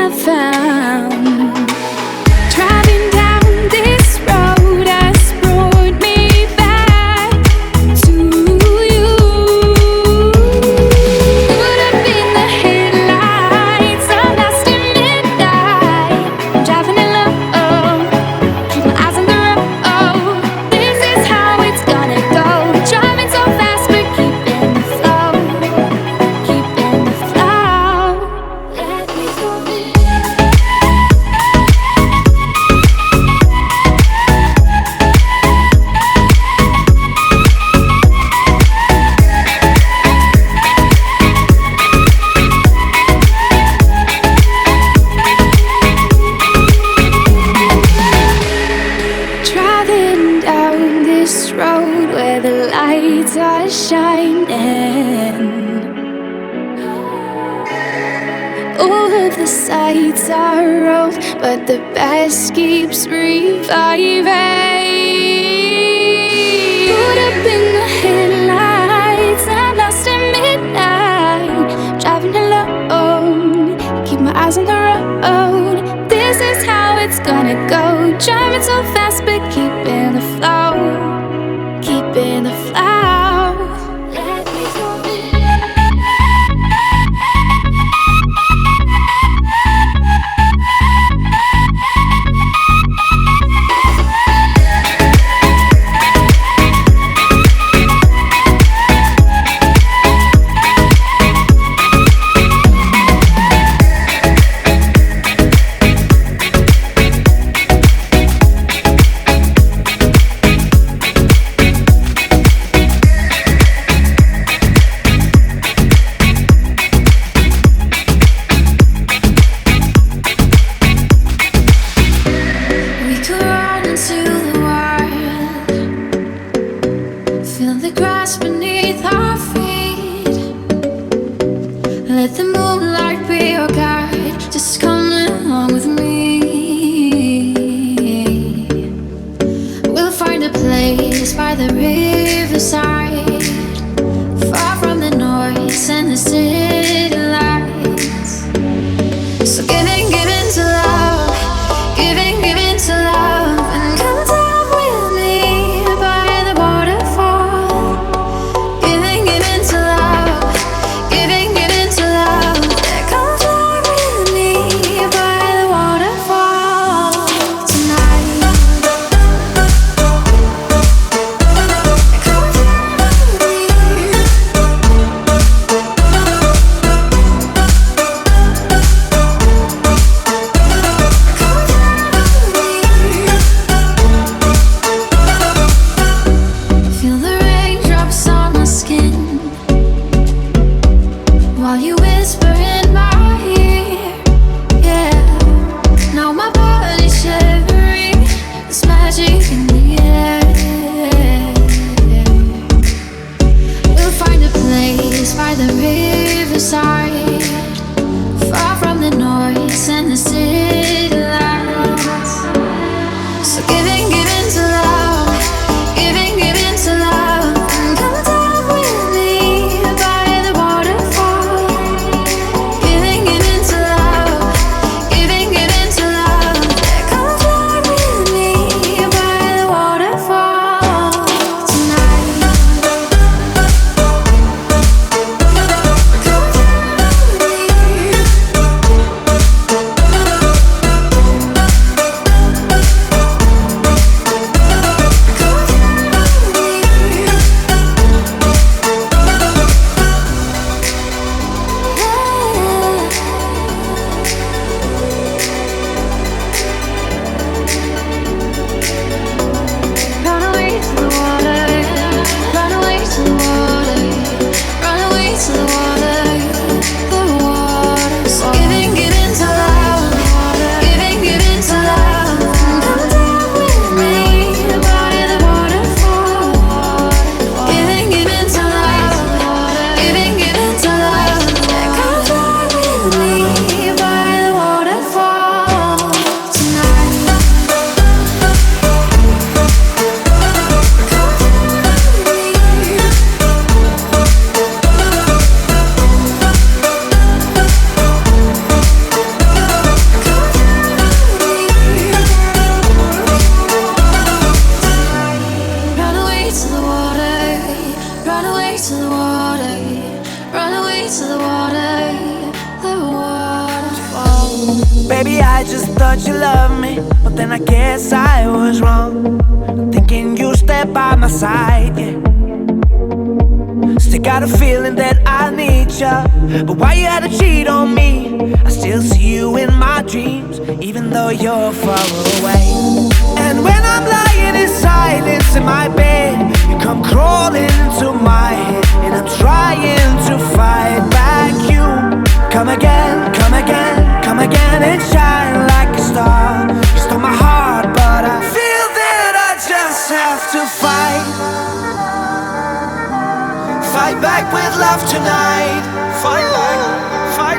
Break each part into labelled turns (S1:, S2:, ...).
S1: I found. Driving down this road has brought me back to you. Put up in the headlights, I'm lost in midnight. I'm driving alone, keep my eyes on the road. This is how it's gonna go. Driving so fast, but keeping the flow, keeping the flow. Let me go. Driving down this road where the lights are shining. All of the sights are old, but the best keeps reviving. Put up in the headlights, I'm lost in midnight. Driving alone, keep my eyes on the road. This is how it's gonna go. Driving so fast, but keeping the flow, keeping the flow. Let me go. We could run into the wild, feel the grass beneath our feet. Let the moonlight be your guide, just come along with me. We'll find a place by the riverside, far from the noise and the city lights. So giving to love, giving to love, and come down with me by the waterfall. Giving to love, giving to love, yeah, come down with me by the waterfall tonight. Come down with me. Feel the raindrops on my skin while you whisper in my ear. Yeah, now my body's shivering. There's magic in the air. We'll find a place by the riverside, far from the noise and the city lights. So giving to love, giving to love, and come down with me by the waterfall. Giving to love, giving to love, yeah, come down with me by the waterfall tonight. Come down. to the waterfall.
S2: Baby, I just thought you loved me, but then I guess I was wrong, thinking you stay by my side, yeah. Still got a feeling that I need you, but why you had to cheat on me? I still see you in my dreams, even though you're far away. And when I'm lying in silence in my bed, you come crawling into my head, and I'm trying to fight back you. Come again, come again, come again and shine like a star. You stole my heart, but I feel that I just have to fight. Fight back with love tonight. Fight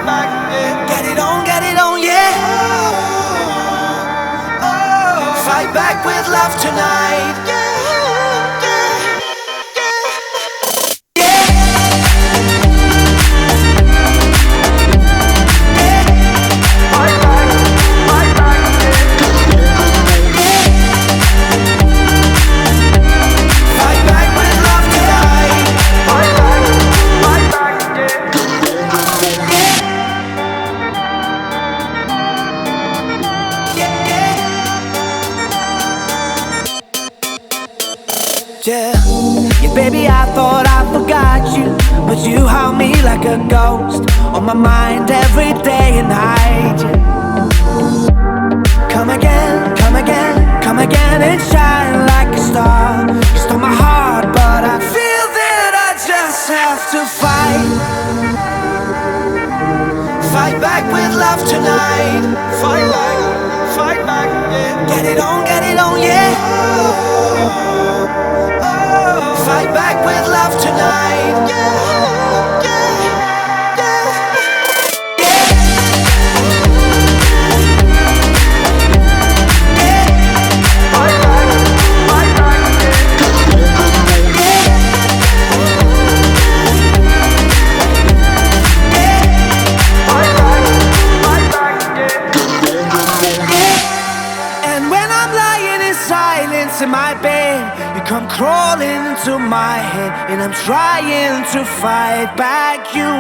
S2: back, yeah. Get it on, yeah. Fight back with love tonight. Yeah, baby, I thought I forgot you, but you haunt me like a ghost, on my mind every day and night, yeah. Come again, come again, come again and shine like a star. You stole my heart, but I feel that I just have to fight. Fight back with love tonight. Fight back, yeah. Get it on, yeah. Fight back with love tonight. Yeah, yeah, yeah, yeah. Fight back, yeah. And when I'm lying in silence in my bed, you come crawling into my head, and I'm trying to fight back you.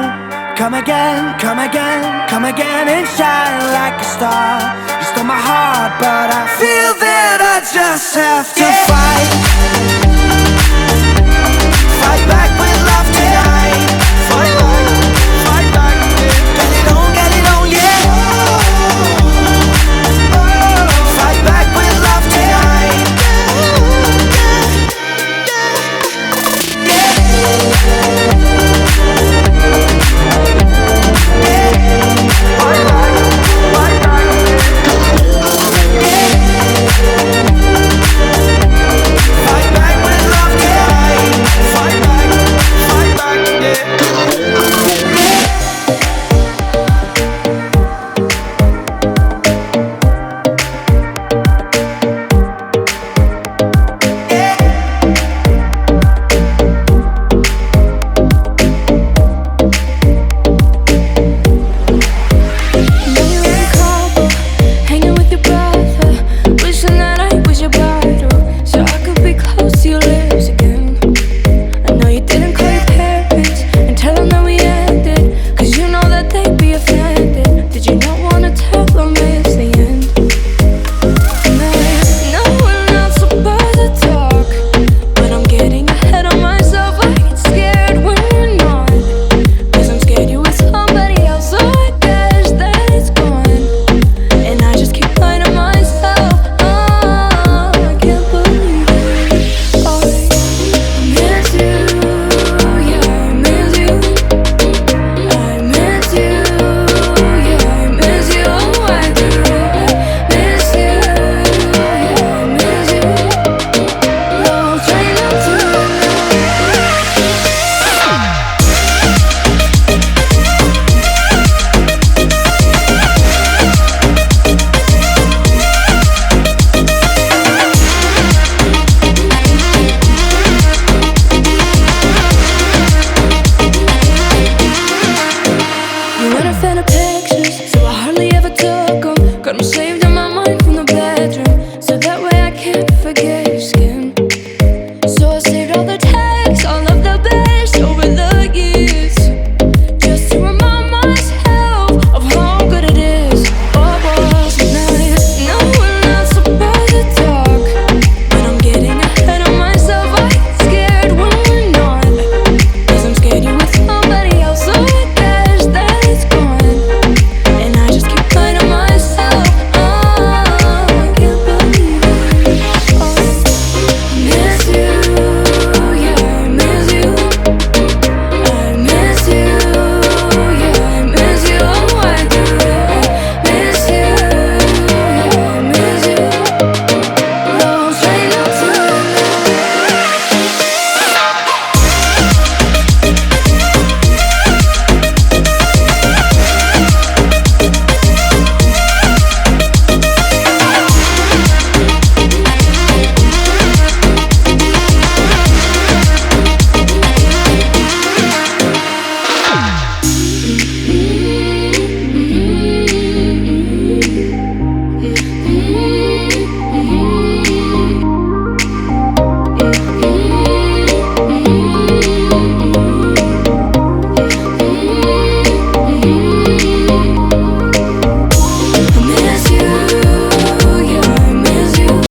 S2: Come again, come again, come again and shine like a star. You stole my heart, but I feel that I just have to fight.